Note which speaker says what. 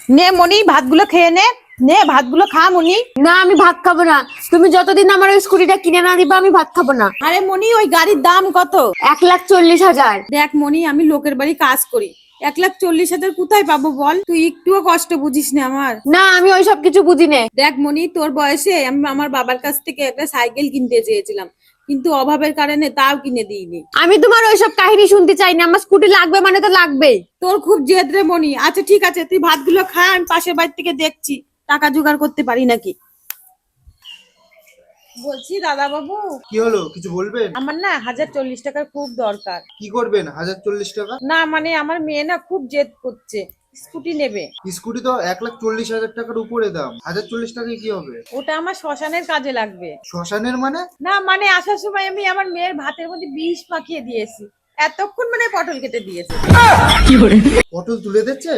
Speaker 1: নে মনি, ভাতগুলো খেয়ে নে। নে ভাতগুলো খা মনি।
Speaker 2: না আমি ভাত খাবো না। তুমি যতদিন আমার ওই স্কুটিটা কিনে না দিবা আমি ভাত খাবো না।
Speaker 1: আরে মনি, ওই গাড়ির দাম কত?
Speaker 2: 1,40,000।
Speaker 1: দেখ মনি, আমি লোকের বাড়ি কাজ করি, 1,40,000 কোথায় পাবো বল? তুই একটুও কষ্ট বুঝিস না আমার।
Speaker 2: না আমি ওইসব কিছু বুঝি না।
Speaker 1: দেখ মনি, তোর বয়সে আমি আমার বাবার কাছ থেকে একটা সাইকেল কিনতে চেয়েছিলাম, কিন্তু অভাবের কারণে তাও কিনে দিইনি।
Speaker 2: আমি তোমার ওইসব কাহিনী শুনতে চাই না। আমার স্কুটি লাগবে মানে তো লাগবেই।
Speaker 1: তোর খুব জেদ রে মনি। আচ্ছা ঠিক আছে, তুই ভাতগুলো খা, আমি পাশের বাড়ি থেকে দেখছি টাকা জোগাড় করতে পারি নাকি। বলছি দাদা বাবু,
Speaker 3: কি হলো, কিছু বলবেন?
Speaker 1: আমার না 1,040 টাকার খুব দরকার।
Speaker 3: কি করবেন 1,040 টাকা?
Speaker 1: না মানে আমার মেয়ে না খুব জেদ করছে, স্কুটি নেবে।
Speaker 3: স্কুটি তো 1,40,000 টাকার উপরে দাম, 1,040 টাকায় কি হবে?
Speaker 1: ওটা আমার শ্মশানের কাজে লাগবে।
Speaker 3: শ্মশানের মানে?
Speaker 1: না মানে আসার সময় আমি আমার মেয়ের ভাতের মধ্যে বিষ মাখিয়ে দিয়েছি, এতক্ষণ মানে পটল কেটে দিয়েছে।
Speaker 3: পটল তুলে দিচ্ছে?